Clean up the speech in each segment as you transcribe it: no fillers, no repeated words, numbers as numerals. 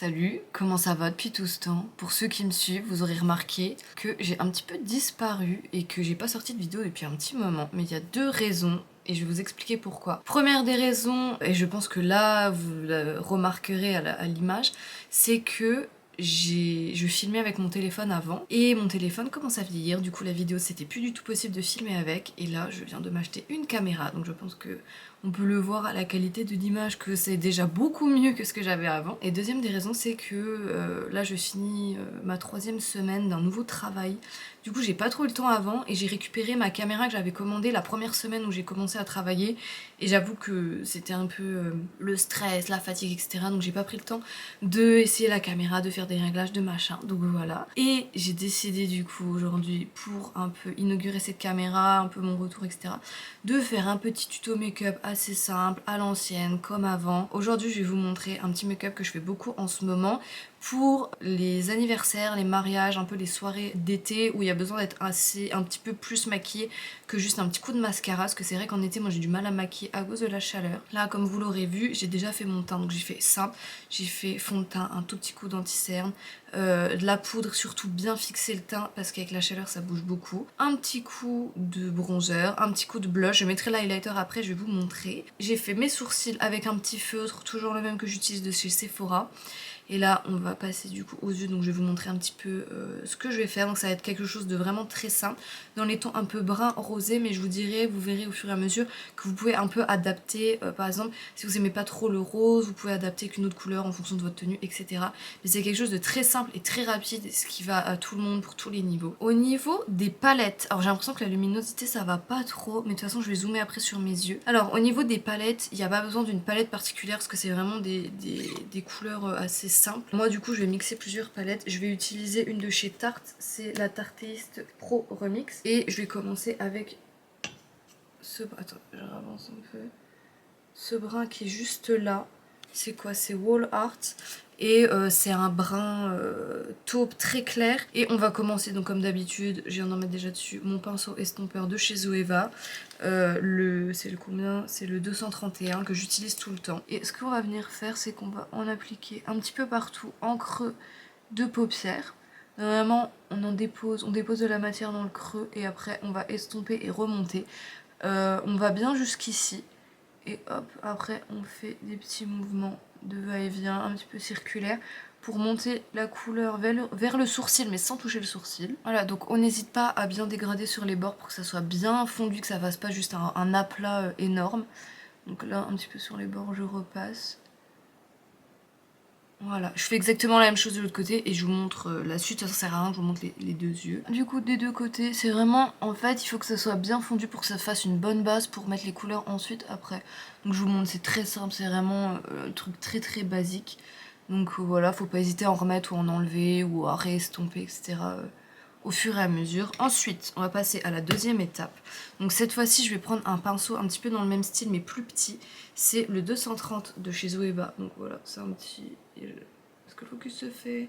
Salut, comment ça va depuis tout ce temps? Pour ceux qui me suivent, vous aurez remarqué que j'ai un petit peu disparu et que j'ai pas sorti de vidéo depuis un petit moment. Mais il y a deux raisons et je vais vous expliquer pourquoi. Première des raisons, et je pense que là vous le remarquerez à l'image, c'est que je filmais avec mon téléphone avant et mon téléphone commence à vieillir, du coup la vidéo c'était plus du tout possible de filmer avec et là je viens de m'acheter une caméra, donc je pense que on peut le voir à la qualité de l'image que c'est déjà beaucoup mieux que ce que j'avais avant. Et deuxième des raisons, c'est que là je finis ma 3e semaine d'un nouveau travail. Du coup j'ai pas trop eu le temps avant et j'ai récupéré ma caméra que j'avais commandée la première semaine où j'ai commencé à travailler. Et j'avoue que c'était un peu le stress, la fatigue, etc. Donc j'ai pas pris le temps de essayer la caméra, de faire des réglages, de machin. Donc voilà. Et j'ai décidé du coup aujourd'hui, pour un peu inaugurer cette caméra, un peu mon retour, etc., de faire un petit tuto make-up assez simple, à l'ancienne, comme avant. Aujourd'hui, je vais vous montrer un petit make-up que je fais beaucoup en ce moment pour les anniversaires, les mariages, un peu les soirées d'été où il y a besoin d'être un petit peu plus maquillée que juste un petit coup de mascara, parce que c'est vrai qu'en été, moi j'ai du mal à maquiller à cause de la chaleur. Là, comme vous l'aurez vu, j'ai déjà fait mon teint, donc j'ai fait simple, j'ai fait fond de teint, un tout petit coup d'anti-cerne, de la poudre, surtout bien fixer le teint parce qu'avec la chaleur ça bouge beaucoup. Un petit coup de bronzer, un petit coup de blush, je mettrai l'highlighter après, je vais vous montrer. J'ai fait mes sourcils avec un petit feutre, toujours le même que j'utilise de chez Sephora. Et là on va passer du coup aux yeux, donc je vais vous montrer un petit peu ce que je vais faire. Donc ça va être quelque chose de vraiment très simple, dans les tons un peu brun rosé, mais je vous dirai, vous verrez au fur et à mesure que vous pouvez un peu adapter. Par exemple, si vous aimez pas trop le rose, vous pouvez adapter qu'une autre couleur en fonction de votre tenue, etc. Mais c'est quelque chose de très simple et très rapide, ce qui va à tout le monde pour tous les niveaux. Au niveau des palettes, alors j'ai l'impression que la luminosité ça va pas trop, mais de toute façon je vais zoomer après sur mes yeux. Alors au niveau des palettes, il n'y a pas besoin d'une palette particulière parce que c'est vraiment des couleurs assez simples. Moi du coup je vais mixer plusieurs palettes. Je vais utiliser une de chez Tarte, c'est la Tarteist Pro Remix. Et je vais commencer avec ce... Attends, je avance un peu. Ce brun qui est juste là. C'est quoi? C'est Wall Art. Et c'est un brun taupe très clair. Et on va commencer donc comme d'habitude, je viens d'en mettre déjà dessus, mon pinceau estompeur de chez Zoeva. C'est le combien? C'est le 231 que j'utilise tout le temps. Et ce qu'on va venir faire, c'est qu'on va en appliquer un petit peu partout en creux de paupières. Normalement, on dépose de la matière dans le creux et après on va estomper et remonter. On va bien jusqu'ici. Et hop, après on fait des petits mouvements de va-et-vient un petit peu circulaires pour monter la couleur vers le sourcil mais sans toucher le sourcil. Voilà, donc on n'hésite pas à bien dégrader sur les bords pour que ça soit bien fondu, que ça fasse pas juste un aplat énorme. Donc là, un petit peu sur les bords, je repasse. Voilà, je fais exactement la même chose de l'autre côté et je vous montre la suite, ça sert à rien que je vous montre les deux yeux. Du coup, des deux côtés, c'est vraiment, en fait, il faut que ça soit bien fondu pour que ça fasse une bonne base pour mettre les couleurs ensuite après. Donc je vous montre, c'est très simple, c'est vraiment un truc très très basique. Donc voilà, faut pas hésiter à en remettre ou en enlever ou à réestomper, etc. Au fur et à mesure. Ensuite, on va passer à la deuxième étape. Donc cette fois-ci, je vais prendre un pinceau un petit peu dans le même style, mais plus petit. C'est le 230 de chez Zoeva. Donc voilà, c'est un petit... Est-ce que le focus se fait?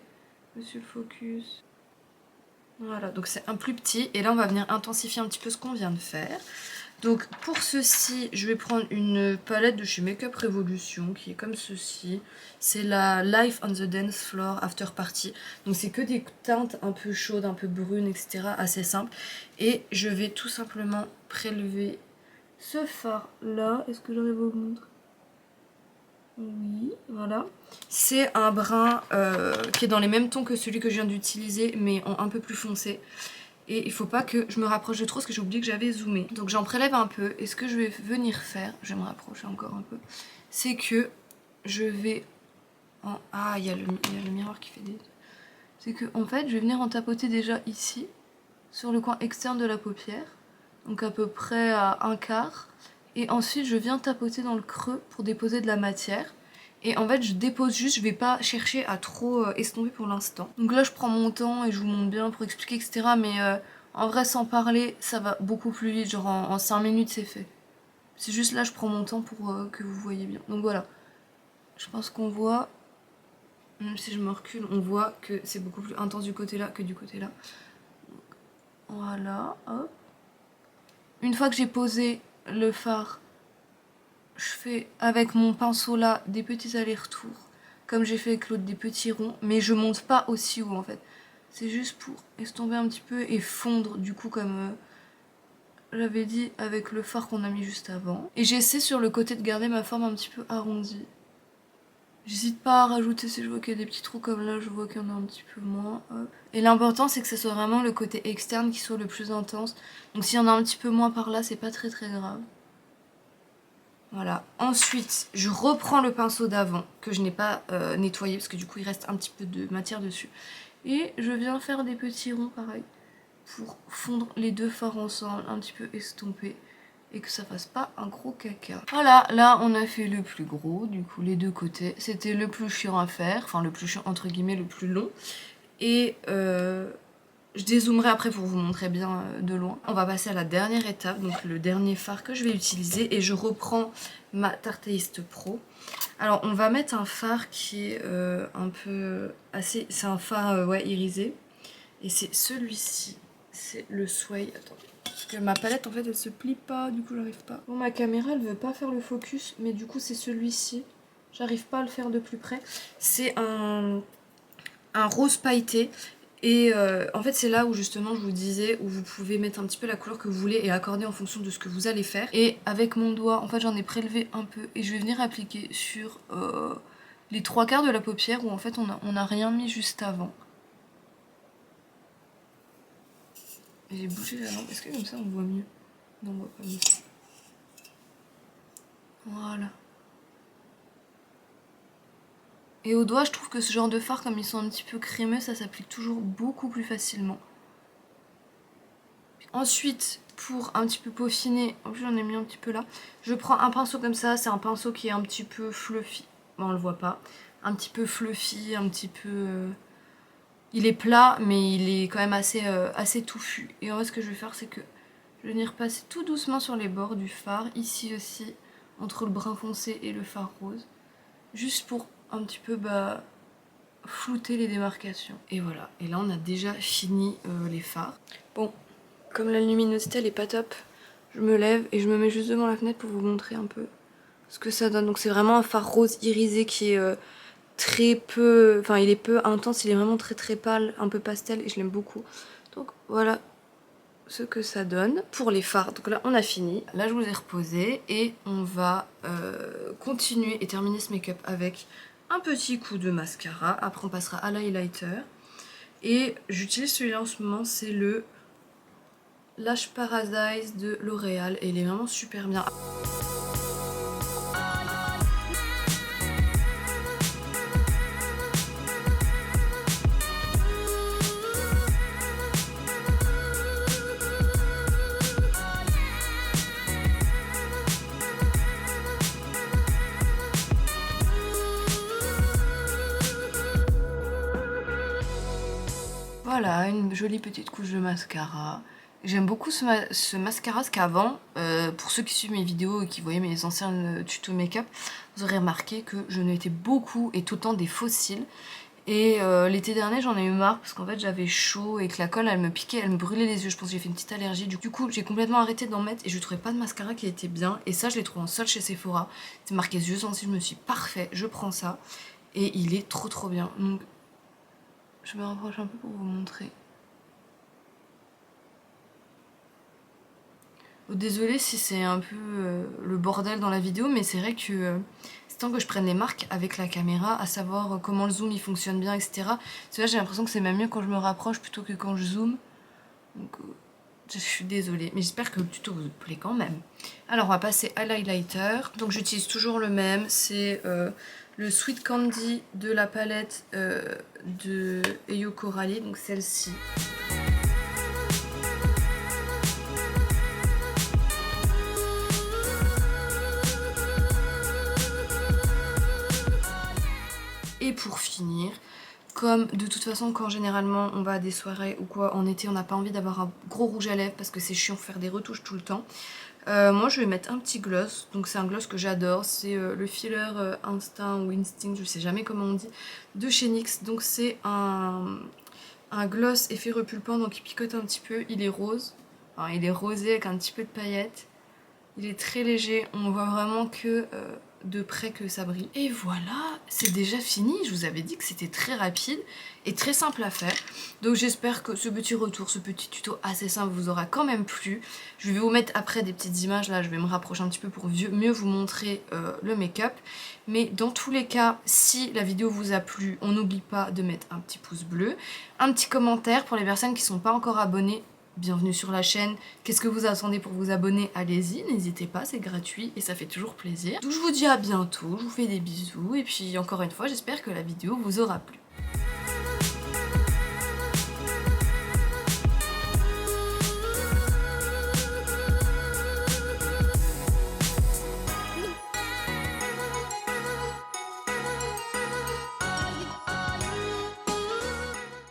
Monsieur le focus. Voilà, donc c'est un plus petit. Et là, on va venir intensifier un petit peu ce qu'on vient de faire. Donc pour ceci, je vais prendre une palette de chez Makeup Revolution qui est comme ceci. C'est la Life on the Dance Floor After Party. Donc c'est que des teintes un peu chaudes, un peu brunes, etc. assez simples. Et je vais tout simplement prélever ce fard là. Est-ce que j'arrive à vous montrer? Oui, voilà. C'est un brun qui est dans les mêmes tons que celui que je viens d'utiliser, mais en un peu plus foncé. Et il faut pas que je me rapproche de trop parce que j'ai oublié que j'avais zoomé. Donc j'en prélève un peu. Et ce que je vais venir faire, je vais me rapprocher encore un peu, c'est que je vais en... Ah, il y a le miroir qui fait des... C'est que en fait, je vais venir en tapoter déjà ici, sur le coin externe de la paupière. Donc à peu près à un quart. Et ensuite, je viens tapoter dans le creux pour déposer de la matière. Et en fait, je dépose juste, je vais pas chercher à trop estomper pour l'instant. Donc là, je prends mon temps et je vous montre bien pour expliquer, etc. Mais en vrai, sans parler, ça va beaucoup plus vite. Genre en 5 minutes, c'est fait. C'est juste là, je prends mon temps pour que vous voyez bien. Donc voilà. Je pense qu'on voit, même si je me recule, on voit que c'est beaucoup plus intense du côté là que du côté là. Voilà, hop. Une fois que j'ai posé le fard, je fais avec mon pinceau là des petits allers-retours comme j'ai fait avec l'autre des petits ronds, mais je monte pas aussi haut en fait. C'est juste pour estomper un petit peu et fondre du coup comme j'avais dit avec le fard qu'on a mis juste avant. Et j'essaie sur le côté de garder ma forme un petit peu arrondie. J'hésite pas à rajouter si je vois qu'il y a des petits trous comme là, je vois qu'il y en a un petit peu moins. Hop. Et l'important c'est que ce soit vraiment le côté externe qui soit le plus intense. Donc s'il y en a un petit peu moins par là, c'est pas très grave. Voilà. Ensuite, je reprends le pinceau d'avant que je n'ai pas nettoyé parce que du coup il reste un petit peu de matière dessus. Et je viens faire des petits ronds pareil pour fondre les deux fards ensemble, un petit peu estomper. Et que ça fasse pas un gros caca. Voilà, là on a fait le plus gros, du coup les deux côtés. C'était le plus chiant à faire, enfin le plus chiant entre guillemets, le plus long. Et je dézoomerai après pour vous montrer bien de loin. On va passer à la dernière étape, donc le dernier fard que je vais utiliser. Et je reprends ma Tarteist Pro. Alors on va mettre un fard qui est un peu assez... C'est un fard ouais, irisé. Et c'est celui-ci, c'est le Sway. Attends. Parce que ma palette en fait elle se plie pas, du coup j'arrive pas. Bon, ma caméra elle veut pas faire le focus, mais du coup c'est celui-ci. J'arrive pas à le faire de plus près. C'est un rose pailleté. Et en fait c'est là où justement je vous disais, où vous pouvez mettre un petit peu la couleur que vous voulez et accorder en fonction de ce que vous allez faire. Et avec mon doigt, en fait j'en ai prélevé un peu et je vais venir appliquer sur les 3/4 de la paupière où en fait on a rien mis juste avant. J'ai bougé la lampe. Est-ce que comme ça on voit mieux? Non, on voit pas mieux. Voilà. Et au doigt, je trouve que ce genre de fards, comme ils sont un petit peu crémeux, ça s'applique toujours beaucoup plus facilement. Ensuite, pour un petit peu peaufiner, en plus j'en ai mis un petit peu là, je prends un pinceau comme ça. C'est un pinceau qui est un petit peu fluffy. Bon, on le voit pas. Un petit peu fluffy, un petit peu... Il est plat, mais il est quand même assez touffu. Et en fait, ce que je vais faire, c'est que je vais venir passer tout doucement sur les bords du fard, ici aussi, entre le brun foncé et le fard rose. Juste pour un petit peu flouter les démarcations. Et voilà, et là on a déjà fini les fards. Bon, comme la luminosité elle est pas top, je me lève et je me mets juste devant la fenêtre pour vous montrer un peu ce que ça donne. Donc c'est vraiment un fard rose irisé qui est très peu... Enfin il est peu intense, il est vraiment très pâle, un peu pastel et je l'aime beaucoup. Donc voilà ce que ça donne pour les fards. Donc là on a fini, là je vous ai reposé et on va continuer et terminer ce make-up avec un petit coup de mascara. Après on passera à l'highlighter et j'utilise celui-là en ce moment, c'est le Lash Paradise de L'Oréal et il est vraiment super bien. Voilà, une jolie petite couche de mascara. J'aime beaucoup ce mascara parce qu'avant, pour ceux qui suivent mes vidéos et qui voyaient mes anciens tutos make-up, vous aurez remarqué que je mettais beaucoup et tout le temps des faux cils. Et l'été dernier j'en ai eu marre parce qu'en fait j'avais chaud et que la colle elle me piquait, elle me brûlait les yeux. Je pense que j'ai fait une petite allergie. Du coup j'ai complètement arrêté d'en mettre et je trouvais pas de mascara qui était bien. Et ça je l'ai trouvé en solde chez Sephora. C'est marqué yeux sensibles, je me suis dit parfait, je prends ça. Et il est trop bien. Donc je me rapproche un peu pour vous montrer. Désolée si c'est un peu le bordel dans la vidéo, mais c'est vrai que c'est temps que je prenne les marques avec la caméra, à savoir comment le zoom il fonctionne bien, etc. C'est vrai, j'ai l'impression que c'est même mieux quand je me rapproche plutôt que quand je zoome. Donc je suis désolée, mais j'espère que le tuto vous plaît quand même. Alors on va passer à l'highlighter. Donc j'utilise toujours le même, c'est le Sweet Candy de la palette de Eyo Coralie, donc celle-ci. Et pour finir, comme de toute façon quand généralement on va à des soirées ou quoi en été on n'a pas envie d'avoir un gros rouge à lèvres parce que c'est chiant de faire des retouches tout le temps, moi je vais mettre un petit gloss. Donc c'est un gloss que j'adore, c'est le filler Instinct ou Instinct, je sais jamais comment on dit, de chez NYX. Donc c'est un gloss effet repulpant, donc il picote un petit peu, il est rose, enfin il est rosé avec un petit peu de paillettes, il est très léger, on voit vraiment que de près que ça brille. Et voilà, c'est déjà fini. Je vous avais dit que c'était très rapide et très simple à faire. Donc j'espère que ce petit retour, ce petit tuto assez simple vous aura quand même plu. Je vais vous mettre après des petites images, là je vais me rapprocher un petit peu pour mieux vous montrer le make-up. Mais dans tous les cas, si la vidéo vous a plu, on n'oublie pas de mettre un petit pouce bleu, un petit commentaire pour les personnes qui ne sont pas encore abonnées. Bienvenue sur la chaîne, qu'est-ce que vous attendez pour vous abonner? Allez-y, n'hésitez pas, c'est gratuit et ça fait toujours plaisir. Donc je vous dis à bientôt, je vous fais des bisous et puis encore une fois j'espère que la vidéo vous aura plu.